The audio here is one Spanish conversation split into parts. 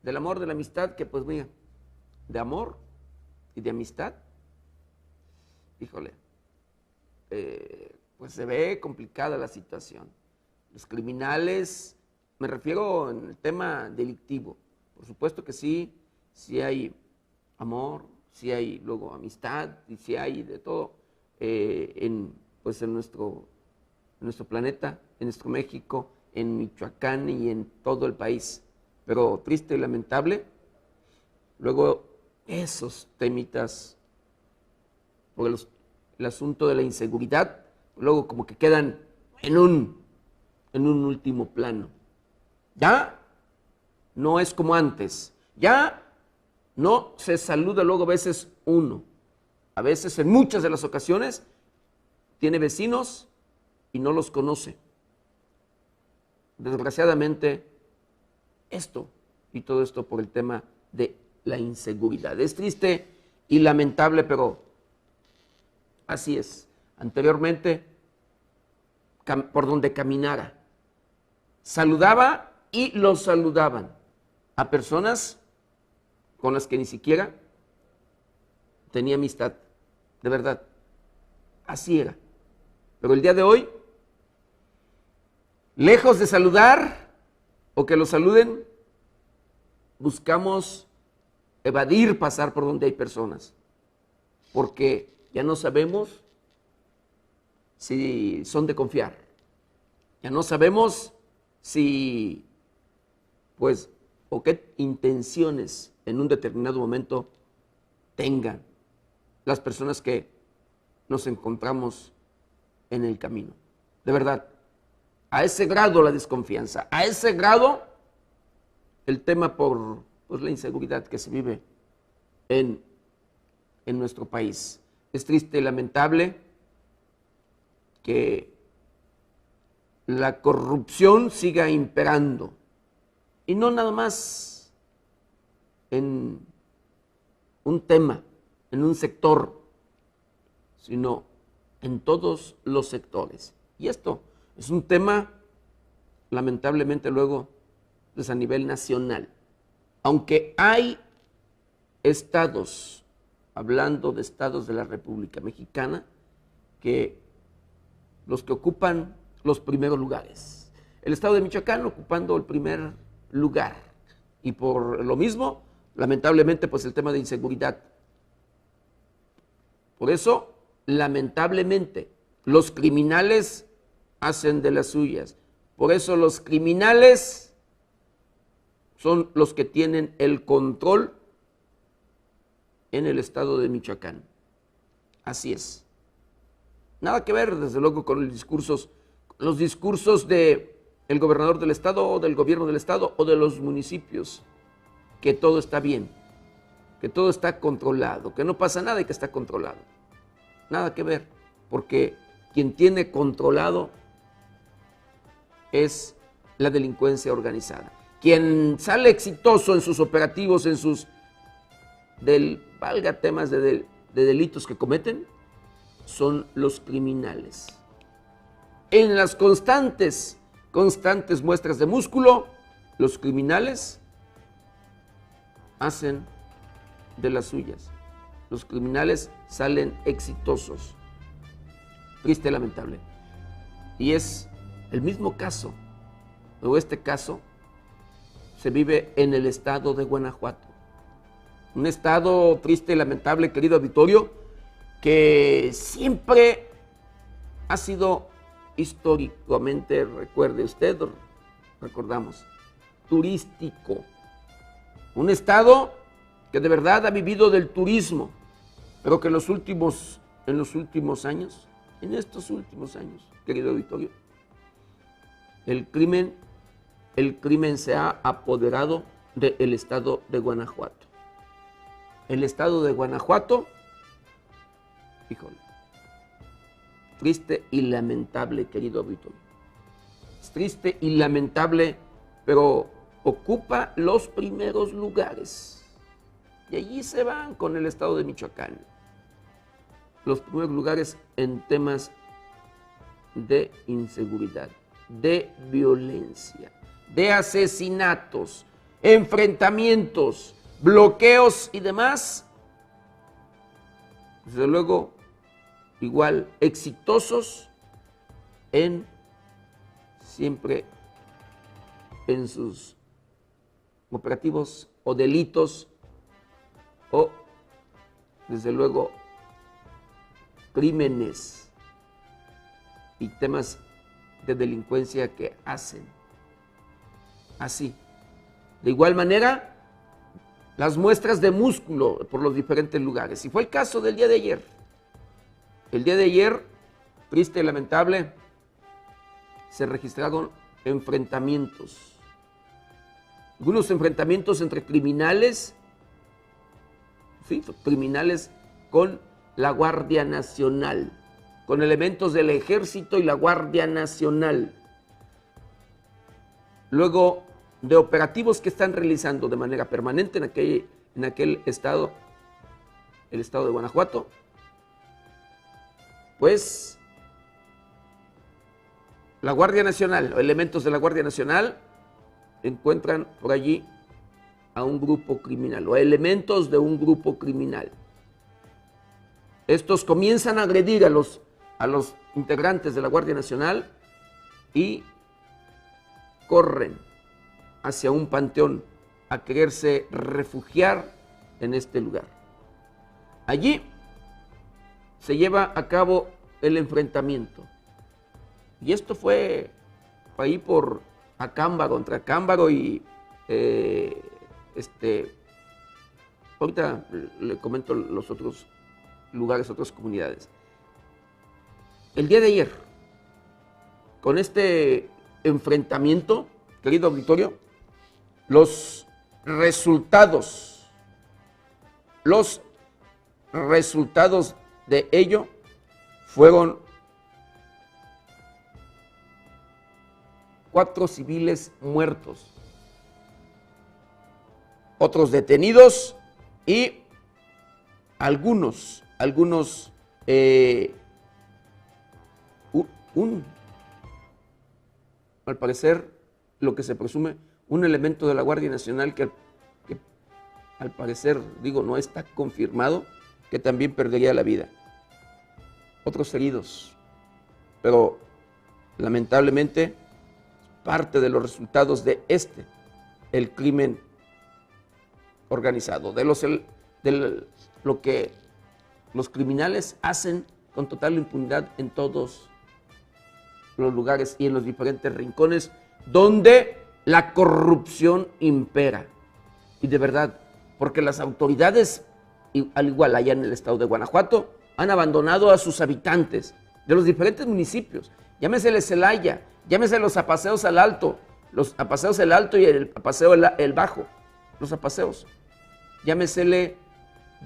del amor, de la amistad, que pues mira, de amor y de amistad, híjole, pues se ve complicada la situación. Los criminales, me refiero en el tema delictivo, por supuesto que sí, sí hay amor, sí hay luego amistad y sí hay de todo pues en nuestro planeta, en nuestro México, en Michoacán y en todo el país. Pero triste y lamentable, luego esos temitas por el asunto de la inseguridad, luego como que quedan en un último plano. Ya no es como antes, ya no se saluda luego a veces uno, a veces en muchas de las ocasiones tiene vecinos y no los conoce. Desgraciadamente, esto y todo esto por el tema de la inseguridad. Es triste y lamentable, pero así es. Anteriormente, por donde caminara, saludaba y los saludaban a personas con las que ni siquiera tenía amistad, de verdad. Así era. Pero el día de hoy, lejos de saludar o que los saluden, buscamos evadir pasar por donde hay personas, porque ya no sabemos si son de confiar, ya no sabemos si, pues, o qué intenciones en un determinado momento tengan las personas que nos encontramos en el camino. De verdad, a ese grado la desconfianza, a ese grado el tema por pues, la inseguridad que se vive en nuestro país. Es triste y lamentable que la corrupción siga imperando, y no nada más en un tema, en un sector, sino en todos los sectores. Y esto es un tema, lamentablemente luego, pues a nivel nacional. Aunque hay estados, hablando de estados de la República Mexicana, que los que ocupan los primeros lugares. El estado de Michoacán ocupando el primer lugar. Y por lo mismo, lamentablemente, pues el tema de inseguridad. Por eso, lamentablemente, los criminales hacen de las suyas. Por eso los criminales son los que tienen el control en el estado de Michoacán. Así es. Nada que ver, desde luego, con los discursos del gobernador del estado o del gobierno del estado o de los municipios, que todo está bien, que todo está controlado, que no pasa nada y que está controlado. Nada que ver, porque quien tiene controlado es la delincuencia organizada. Quien sale exitoso en sus operativos, en sus valga temas de delitos que cometen, son los criminales. En las constantes muestras de músculo, los criminales hacen de las suyas. Los criminales salen exitosos. Triste y lamentable. Y es el mismo caso, o este caso, se vive en el estado de Guanajuato. Un estado triste y lamentable, querido auditorio, que siempre ha sido históricamente, recuerde usted, recordamos, turístico. Un estado que de verdad ha vivido del turismo, pero que en estos últimos años, querido auditorio, el crimen se ha apoderado del estado de Guanajuato. El estado de Guanajuato, híjole, triste y lamentable, querido auditorio. Es triste y lamentable, pero ocupa los primeros lugares. Y allí se van con el estado de Michoacán. Los primeros lugares en temas de inseguridad, de violencia, de asesinatos. enfrentamientos, bloqueos y demás, desde luego, igual exitosos siempre en sus operativos o delitos o, desde luego, crímenes y temas de delincuencia que hacen. Así. De igual manera, las muestras de músculo por los diferentes lugares. Y fue el caso del día de ayer. El día de ayer, triste y lamentable, se registraron enfrentamientos. Algunos enfrentamientos entre criminales, sí, criminales con la Guardia Nacional, con elementos del Ejército y la Guardia Nacional. Luego de operativos que están realizando de manera permanente en aquel estado, el estado de Guanajuato, pues la Guardia Nacional, o elementos de la Guardia Nacional, encuentran por allí a un grupo criminal, o elementos de un grupo criminal. Estos comienzan a agredir a los integrantes de la Guardia Nacional y corren hacia un panteón a quererse refugiar en este lugar. Allí se lleva a cabo el enfrentamiento. Y esto fue ahí por Acámbaro, entre Acámbaro y ahorita le comento los otros lugares, otras comunidades. El día de ayer, con este enfrentamiento, querido auditorio, los resultados de ello fueron 4 civiles muertos, otros detenidos y algunos, al parecer, lo que se presume, un elemento de la Guardia Nacional que al parecer, no está confirmado, que también perdería la vida. Otros heridos, pero lamentablemente parte de los resultados de el crimen organizado, de lo que los criminales hacen con total impunidad en todos los lugares y en los diferentes rincones donde la corrupción impera. Y de verdad, porque las autoridades, al igual allá en el estado de Guanajuato, han abandonado a sus habitantes de los diferentes municipios. Llámesele Celaya, llámese los apaseos al Alto, los apaseos el Alto y el apaseo el Bajo, los apaseos. Llámesele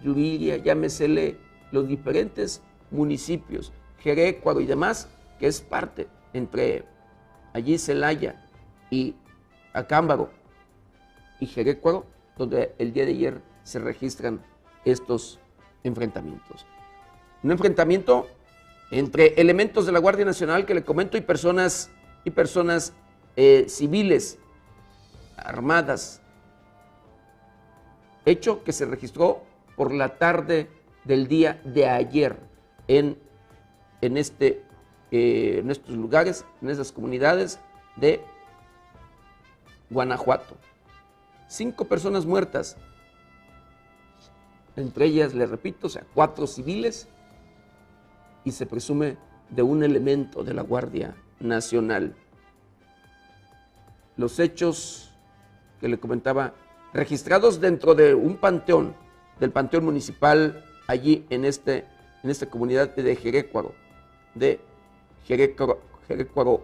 Yuriria, llámesele los diferentes municipios, Jerécuaro y demás, que es parte entre allí Celaya y Acámbaro y Jerécuaro, donde el día de ayer se registran estos enfrentamientos. Un enfrentamiento entre elementos de la Guardia Nacional que le comento y personas civiles armadas, hecho que se registró por la tarde del día de ayer en estos lugares, en esas comunidades de Guanajuato. 5 personas muertas, entre ellas, les repito, 4 civiles, y se presume de un elemento de la Guardia Nacional. Los hechos que le comentaba, registrados dentro de un panteón, del panteón municipal, allí en esta comunidad de Jerécuaro,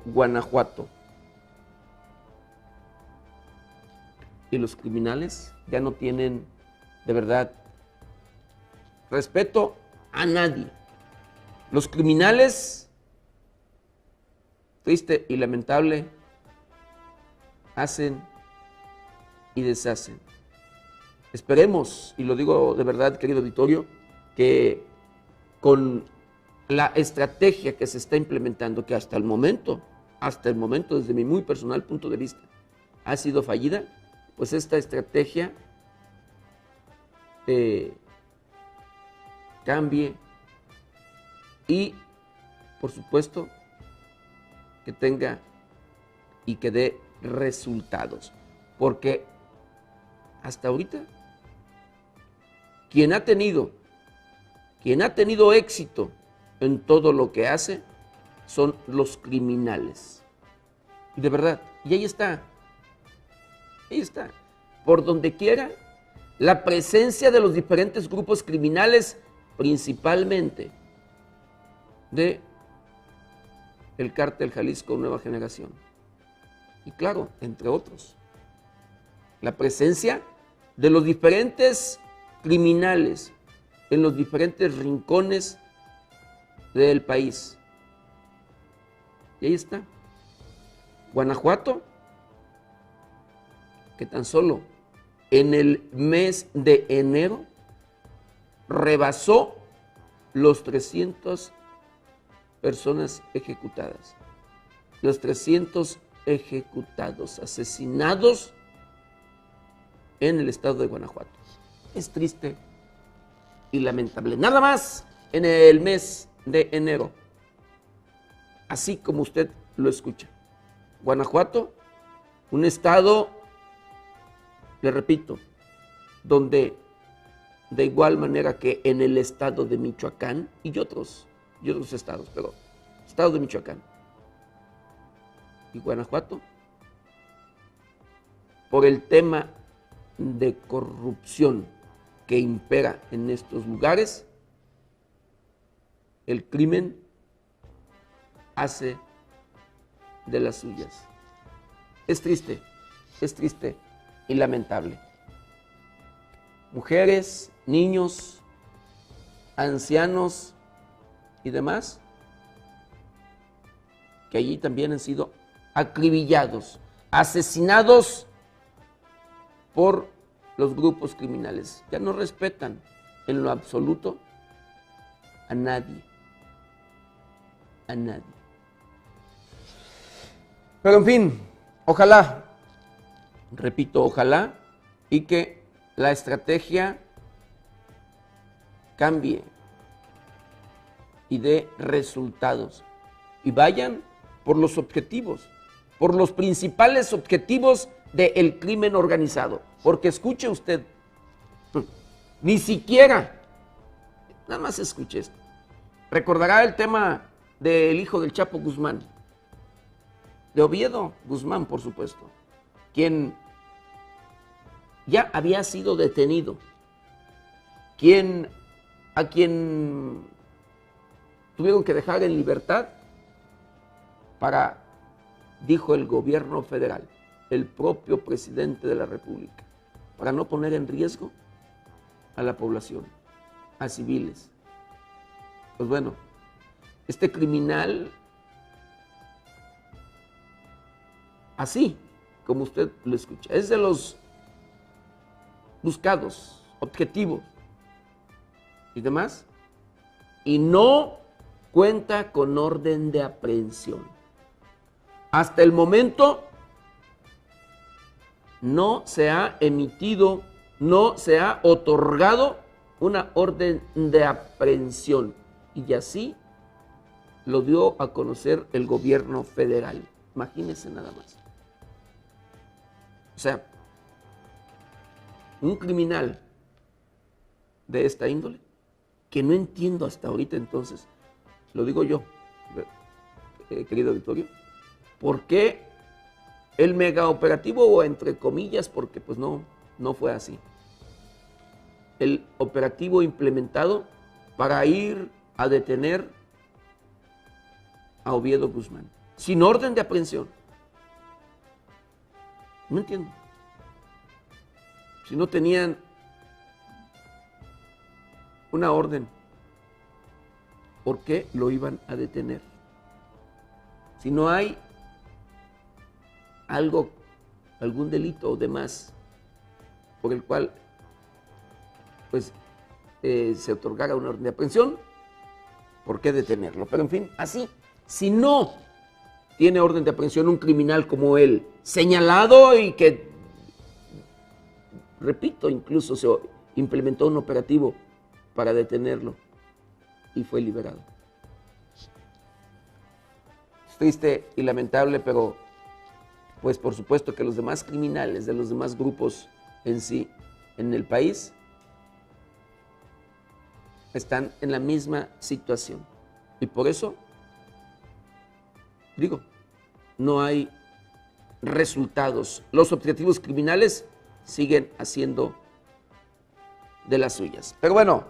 Guanajuato. Y los criminales ya no tienen, de verdad, respeto a nadie. Los criminales, triste y lamentable, hacen y deshacen. Esperemos, y lo digo de verdad, querido auditorio, que con la estrategia que se está implementando, que hasta el momento, desde mi muy personal punto de vista, ha sido fallida, pues esta estrategia cambie y, por supuesto, que tenga y que dé resultados. Porque hasta ahorita, quien ha tenido éxito en todo lo que hace son los criminales. Y de verdad, y ahí está, por donde quiera, la presencia de los diferentes grupos criminales, principalmente de el Cártel Jalisco Nueva Generación. Y claro, entre otros, la presencia de los diferentes criminales en los diferentes rincones del país. Y ahí está. Guanajuato, que tan solo en el mes de enero rebasó los 300 personas ejecutadas. Los 300 ejecutados, asesinados en el estado de Guanajuato. Es triste y lamentable. Nada más en el mes de enero. Así como usted lo escucha. Guanajuato, un estado, le repito, donde de igual manera que en el estado de Michoacán y otros estados, pero estado de Michoacán y Guanajuato, por el tema de corrupción que impera en estos lugares, el crimen hace de las suyas. Es triste y lamentable. Mujeres, niños, ancianos y demás, que allí también han sido acribillados, asesinados por los grupos criminales. Ya no respetan en lo absoluto a nadie. A nadie. Pero en fin, ojalá, repito, ojalá y que la estrategia cambie y dé resultados y vayan por los objetivos, por los principales objetivos del crimen organizado. Porque escuche usted, ni siquiera, nada más escuche esto, recordará el tema del hijo del Chapo Guzmán, de Oviedo Guzmán, por supuesto, quien ya había sido detenido, a quien tuvieron que dejar en libertad para, dijo el gobierno federal, el propio presidente de la República, para no poner en riesgo a la población, a civiles. Pues bueno, este criminal, así como usted lo escucha, es de los buscados, objetivos y demás, y no cuenta con orden de aprehensión. Hasta el momento no se ha emitido, no se ha otorgado una orden de aprehensión, y así lo dio a conocer el gobierno federal. Imagínense nada más. O sea, un criminal de esta índole, que no entiendo hasta ahorita, entonces, lo digo yo, querido auditorio, ¿por qué el mega operativo, o entre comillas, porque pues no fue así, el operativo implementado para ir a detener a Oviedo Guzmán, sin orden de aprehensión? No entiendo. Si no tenían una orden, ¿por qué lo iban a detener? Si no hay algún delito o demás por el cual pues se otorgara una orden de aprehensión, ¿por qué detenerlo? Pero en fin, así, si no tiene orden de aprehensión un criminal como él, señalado y que repito, incluso se implementó un operativo para detenerlo y fue liberado. Es triste y lamentable, pero pues por supuesto que los demás criminales de los demás grupos en sí, en el país, están en la misma situación. Y por eso, digo, no hay resultados. Los objetivos criminales siguen haciendo de las suyas. Pero bueno,